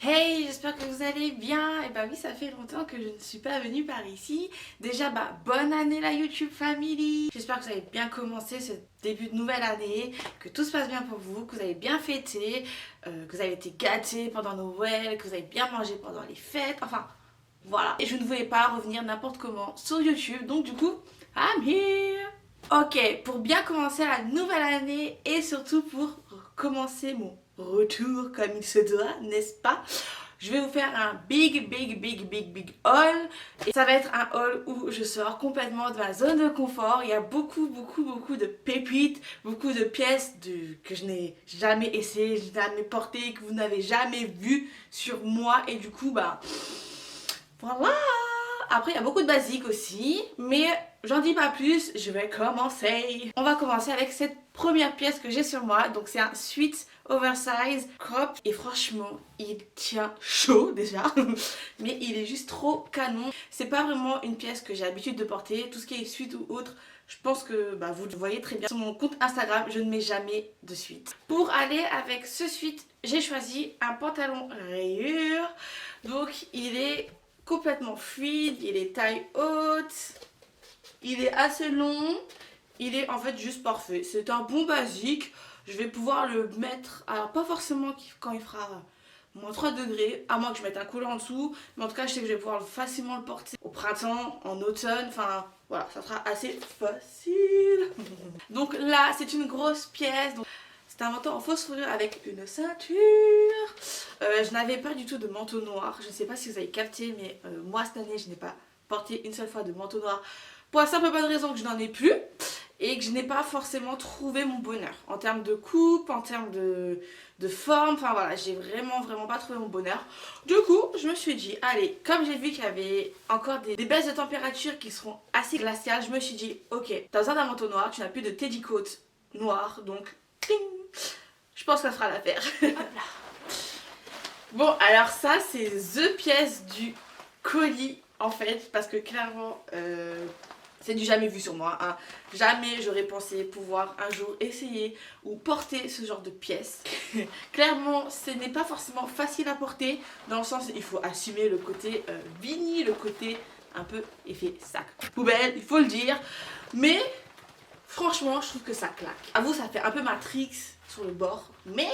Hey, j'espère que vous allez bien. Et bah oui, ça fait longtemps que je ne suis pas venue par ici. Déjà, bonne année la YouTube Family. J'espère que vous avez bien commencé ce début de nouvelle année, que tout se passe bien pour vous, que vous avez bien fêté, que vous avez été gâtés pendant Noël, que vous avez bien mangé pendant les fêtes. Enfin, voilà. Et je ne voulais pas revenir n'importe comment sur YouTube, donc du coup, I'm here. Ok, pour bien commencer la nouvelle année et surtout pour commencer mon retour comme il se doit, n'est-ce pas? Je vais vous faire un big haul. Et ça va être un haul où je sors complètement de ma zone de confort. Il y a beaucoup de pépites, beaucoup de pièces que je n'ai jamais essayé, jamais porté, que vous n'avez jamais vu sur moi. Et du coup, voilà. Après, il y a beaucoup de basiques aussi, mais j'en dis pas plus, je vais commencer. On va commencer avec cette première pièce que j'ai sur moi. Donc c'est un sweat oversize crop et franchement, il tient chaud déjà, mais il est juste trop canon. C'est pas vraiment une pièce que j'ai l'habitude de porter. Tout ce qui est sweat ou autre, je pense que vous le voyez très bien. Sur mon compte Instagram, je ne mets jamais de sweat. Pour aller avec ce sweat, j'ai choisi un pantalon rayure. Donc il est complètement fluide, il est taille haute, il est assez long, il est en fait juste parfait. C'est un bon basique, je vais pouvoir le mettre, alors pas forcément quand il fera moins 3 degrés, à moins que je mette un collant en dessous, mais en tout cas je sais que je vais pouvoir facilement le porter au printemps, en automne, enfin voilà, ça sera assez facile. Donc là c'est une grosse pièce, donc c'est un manteau en fausse fourrure avec une ceinture. Je n'avais pas du tout de manteau noir. Je ne sais pas si vous avez capté, mais moi cette année, je n'ai pas porté une seule fois de manteau noir. Pour la simple bonne raison que je n'en ai plus et que je n'ai pas forcément trouvé mon bonheur. En termes de coupe, en termes de forme, enfin voilà, j'ai vraiment pas trouvé mon bonheur. Du coup, je me suis dit, allez, comme j'ai vu qu'il y avait encore des baisses de température qui seront assez glaciales, je me suis dit, ok, t'as besoin d'un manteau noir, tu n'as plus de teddy coat noir, donc, cling, je pense que ça fera l'affaire. Bon, alors ça, c'est the pièce du colis, en fait, parce que clairement, c'est du jamais vu sur moi. Hein. Jamais j'aurais pensé pouvoir un jour essayer ou porter ce genre de pièce. Clairement, ce n'est pas forcément facile à porter, dans le sens où il faut assumer le côté vinyle, le côté un peu effet sac poubelle, il faut le dire. Mais franchement, je trouve que ça claque. À vous, ça fait un peu Matrix sur le bord, mais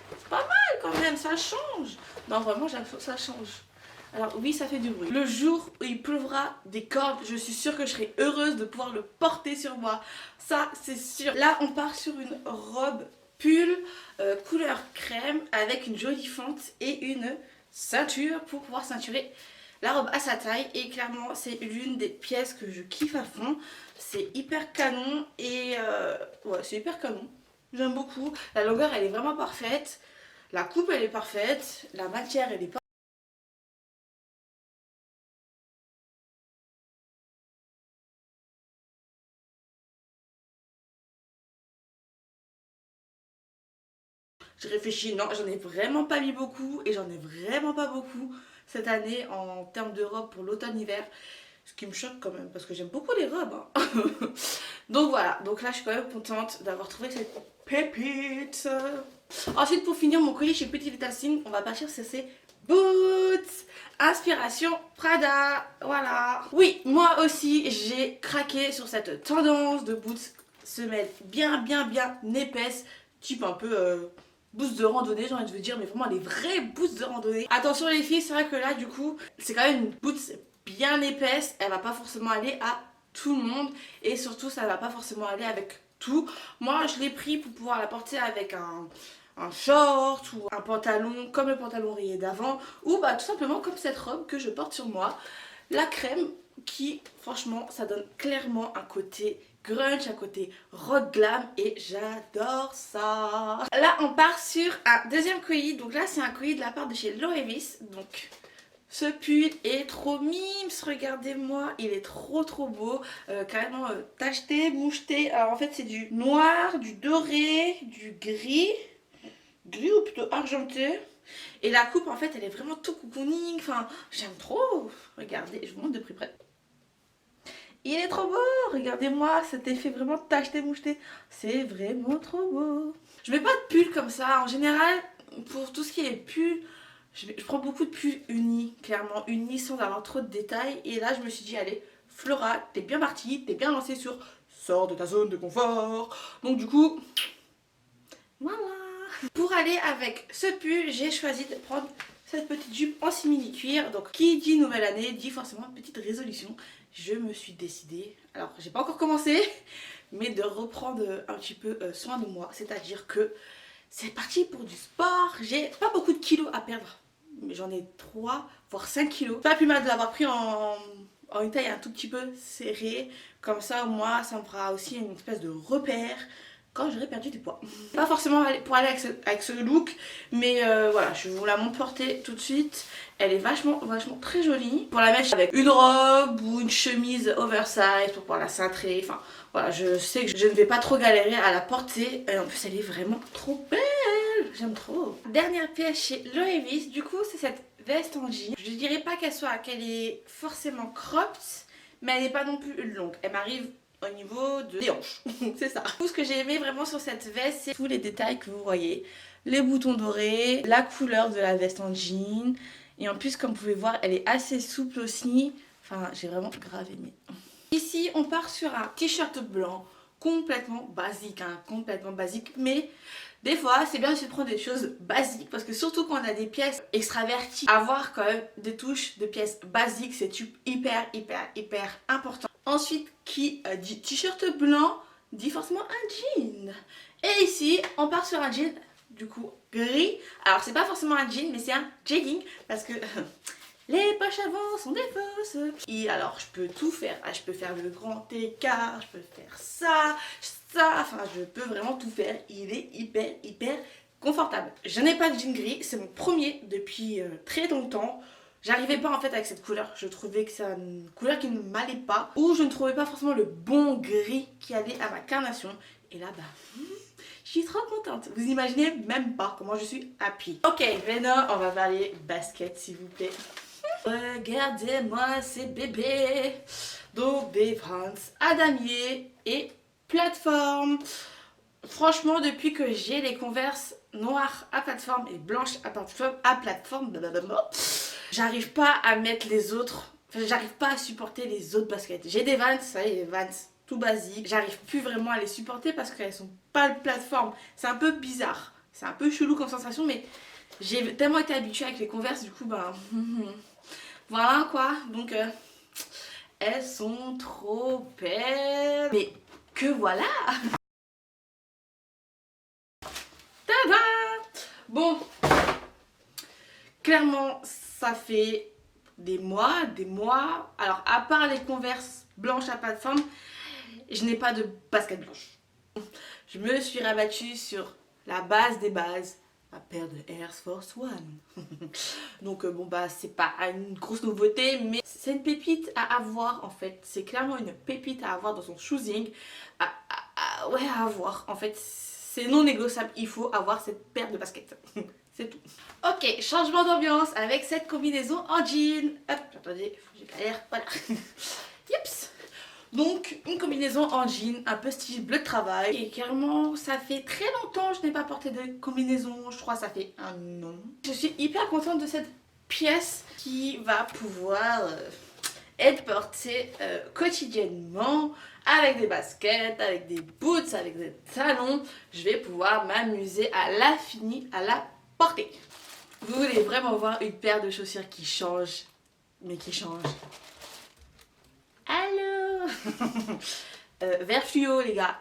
c'est pas mal quand même, ça change. Non, vraiment, j'ai l'impression que ça change. Alors oui, ça fait du bruit. Le jour où il pleuvra des cordes, je suis sûre que je serai heureuse de pouvoir le porter sur moi. Ça, c'est sûr. Là, on part sur une robe pull couleur crème avec une jolie fente et une ceinture pour pouvoir ceinturer la robe à sa taille. Et clairement, c'est l'une des pièces que je kiffe à fond. C'est hyper canon et ouais, c'est hyper canon. J'aime beaucoup. La longueur, elle est vraiment parfaite. La coupe, elle est parfaite. La matière, elle est parfaite. Je réfléchis, non, j'en ai vraiment pas mis beaucoup et j'en ai vraiment pas beaucoup cette année en termes de robes pour l'automne-hiver. Ce qui me choque quand même parce que j'aime beaucoup les robes. Hein. Donc voilà, donc là je suis quand même contente d'avoir trouvé cette pépite. Ensuite pour finir mon colis chez Petit Little Thing, on va partir sur ces boots. Inspiration Prada, voilà. Oui, moi aussi j'ai craqué sur cette tendance de boots semelles bien épaisses, type un peu boots de randonnée, j'ai envie de vous dire, mais vraiment les vrais boots de randonnée. Attention les filles, c'est vrai que là du coup, c'est quand même une boots bien épaisse, elle va pas forcément aller à tout le monde et surtout ça va pas forcément aller avec tout. Moi je l'ai pris pour pouvoir la porter avec un short ou un pantalon comme le pantalon rayé d'avant ou tout simplement comme cette robe que je porte sur moi, la crème qui franchement ça donne clairement un côté grunge, un côté rock glam et j'adore ça. Là on part sur un deuxième colis, donc là c'est un colis de la part de chez Loevis, donc ce pull est trop mimes, regardez-moi, il est trop beau, carrément tacheté, moucheté. Alors en fait c'est du noir, du doré, du gris ou plutôt argenté. Et la coupe en fait elle est vraiment tout cocooning, enfin j'aime trop. Regardez, je vous montre de plus près. Il est trop beau, regardez-moi cet effet vraiment tacheté, moucheté, c'est vraiment trop beau. Je mets pas de pull comme ça, en général pour tout ce qui est pull, je prends beaucoup de pulls unis, clairement unis sans avoir trop de détails. Et là je me suis dit allez Flora, t'es bien partie, t'es bien lancée sur sors de ta zone de confort. Donc du coup, voilà. Pour aller avec ce pull, j'ai choisi de prendre cette petite jupe en simili cuir. Donc qui dit nouvelle année dit forcément petite résolution. Je me suis décidée, alors j'ai pas encore commencé, mais de reprendre un petit peu soin de moi. C'est-à-dire que c'est parti pour du sport. J'ai pas beaucoup de kilos à perdre, mais j'en ai 3 voire 5 kilos. Pas plus mal de l'avoir pris en une taille un tout petit peu serrée. Comme ça, moi, ça me fera aussi une espèce de repère quand j'aurai perdu des poids. Pas forcément pour aller avec ce look, mais voilà, je vous la montre portée tout de suite. Elle est vachement très jolie. Pour la mettre avec une robe ou une chemise oversize pour pouvoir la cintrer. Enfin, voilà, je sais que je ne vais pas trop galérer à la porter. Et en plus, elle est vraiment trop belle. J'aime trop. Dernière pièce chez Loevis, du coup, c'est cette veste en jean. Je dirais pas qu'elle est forcément cropped, mais elle n'est pas non plus longue. Elle m'arrive au niveau des hanches. C'est ça. Tout ce que j'ai aimé vraiment sur cette veste, c'est tous les détails que vous voyez. Les boutons dorés, la couleur de la veste en jean. Et en plus, comme vous pouvez voir, elle est assez souple aussi. Enfin, j'ai vraiment grave aimé. Ici, on part sur un t-shirt blanc complètement basique, hein, complètement basique. Mais des fois, c'est bien aussi de prendre des choses basiques parce que surtout quand on a des pièces extraverties, avoir quand même des touches de pièces basiques, c'est hyper important. Ensuite, qui dit t-shirt blanc dit forcément un jean. Et ici, on part sur un jean du coup gris. Alors, c'est pas forcément un jean, mais c'est un jegging parce que les poches avant sont des fausses. Et alors, je peux tout faire. Ah, je peux faire le grand écart, je peux faire ça, enfin, je peux vraiment tout faire. Il est hyper confortable. Je n'ai pas de jean gris, c'est mon premier depuis très longtemps. J'arrivais pas en fait avec cette couleur, je trouvais que c'est une couleur qui ne m'allait pas, ou je ne trouvais pas forcément le bon gris qui allait à ma carnation. Et là bah, je suis trop contente. Vous imaginez même pas comment je suis happy. Ok, maintenant on va parler basket s'il vous plaît. Regardez-moi ces bébés. Donc des Vans à damier et plateforme. Franchement, depuis que j'ai les Converse noires à plateforme et blanches à plateforme, j'arrive pas à mettre les autres. Enfin, j'arrive pas à supporter les autres baskets. J'ai des Vans, ça y est, les Vans tout basiques. J'arrive plus vraiment à les supporter parce qu'elles sont pas de plateforme. C'est un peu bizarre. C'est un peu chelou comme sensation, mais j'ai tellement été habituée avec les Converse, du coup, ben. Voilà quoi. Donc, elles sont trop belles. Mais que voilà. Tada! Bon, clairement, ça fait des mois. Alors, à part les Converse blanches à plateforme, je n'ai pas de basket blanche. Je me suis rabattue sur la base des bases, ma paire de Air Force One. Donc bon bah c'est pas une grosse nouveauté, mais c'est une pépite à avoir en fait. C'est clairement une pépite à avoir dans son choosing. Ouais, à avoir en fait. C'est non négociable, il faut avoir cette paire de baskets. C'est tout. Ok, changement d'ambiance avec cette combinaison en jean. Hop, attendez, faut que j'éclaire, voilà. Yips. Donc une combinaison en jean, un peu style bleu de travail. Et clairement, ça fait très longtemps que je n'ai pas porté de combinaison. Je crois que ça fait un an. Je suis hyper contente de cette pièce qui va pouvoir être portée quotidiennement. Avec des baskets, avec des boots, avec des talons. Je vais pouvoir m'amuser à l'infini à la porter. Vous voulez vraiment voir une paire de chaussures qui change, mais qui change. Allô. Vert fluo les gars.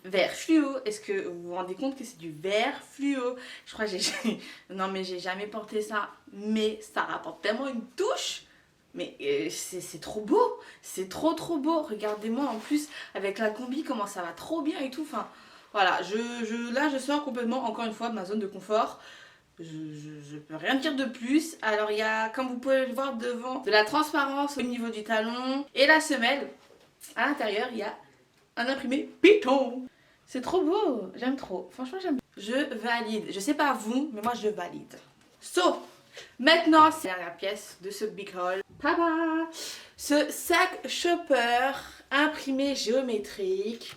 Vert fluo, est-ce que vous vous rendez compte que c'est du vert fluo? Je crois que j'ai... Non mais j'ai jamais porté ça, mais ça rapporte tellement une touche. Mais c'est trop beau, c'est trop beau. Regardez-moi en plus avec la combi comment ça va trop bien et tout. Enfin voilà, là je sors complètement encore une fois de ma zone de confort. Je peux rien dire de plus. Alors il y a, comme vous pouvez le voir devant, de la transparence au niveau du talon. Et la semelle, à l'intérieur, il y a un imprimé Python. C'est trop beau, j'aime trop. Franchement, j'aime. Je valide. Je sais pas vous, mais moi je valide. So, maintenant, c'est la pièce de ce big haul. Tada! Ce sac shopper imprimé géométrique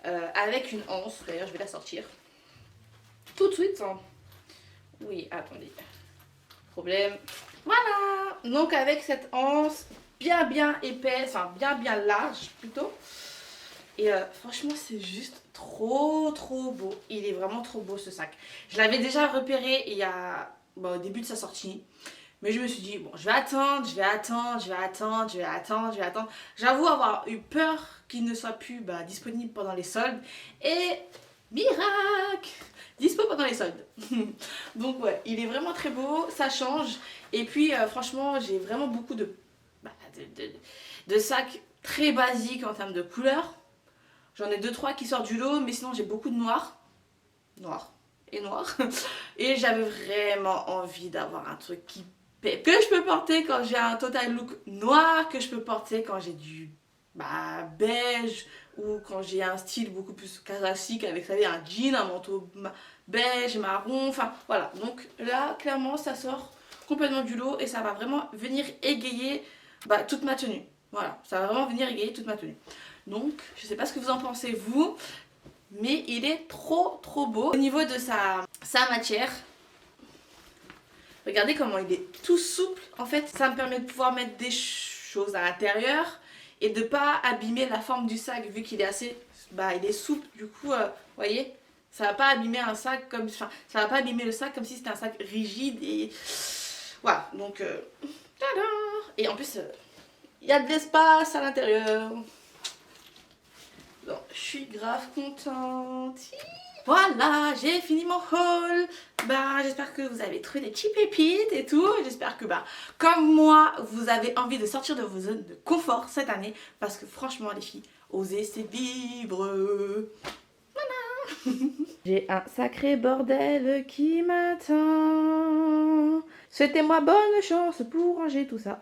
avec une anse. D'ailleurs, je vais la sortir tout de suite. Hein. Oui, attendez. Problème. Voilà. Donc avec cette anse bien épaisse, enfin bien large plutôt. Et franchement c'est juste trop beau. Il est vraiment trop beau ce sac. Je l'avais déjà repéré il y a au début de sa sortie. Mais je me suis dit, bon, je vais attendre. J'avoue avoir eu peur qu'il ne soit plus disponible pendant les soldes. Et miracle, dispo pendant les soldes. Donc ouais, il est vraiment très beau, ça change. Et puis franchement, j'ai vraiment beaucoup de sacs très basiques en termes de couleurs. J'en ai 2-3 qui sortent du lot, mais sinon j'ai beaucoup de noir. Noir et noir. Et j'avais vraiment envie d'avoir un truc qui que je peux porter quand j'ai un total look noir, que je peux porter quand j'ai du beige, ou quand j'ai un style beaucoup plus classique avec, vous savez, un jean, un manteau beige, marron, enfin voilà. Donc là, clairement, ça sort complètement du lot et ça va vraiment venir égayer toute ma tenue. Voilà, ça va vraiment venir égayer toute ma tenue. Donc, je sais pas ce que vous en pensez vous, mais il est trop beau. Au niveau de sa matière, regardez comment il est tout souple. En fait, ça me permet de pouvoir mettre des choses à l'intérieur et de pas abîmer la forme du sac vu qu'il est assez, il est souple. Du coup, vous voyez, ça va pas abîmer un sac comme, ça va pas abîmer le sac comme si c'était un sac rigide et voilà. Donc, tada. Et en plus, il y a de l'espace à l'intérieur. Donc, je suis grave contente. Voilà, j'ai fini mon haul. J'espère que vous avez trouvé des petites pépites et tout. J'espère que comme moi, vous avez envie de sortir de vos zones de confort cette année. Parce que franchement les filles, oser c'est vivre. Voilà. J'ai un sacré bordel qui m'attend. Souhaitez-moi bonne chance pour ranger tout ça.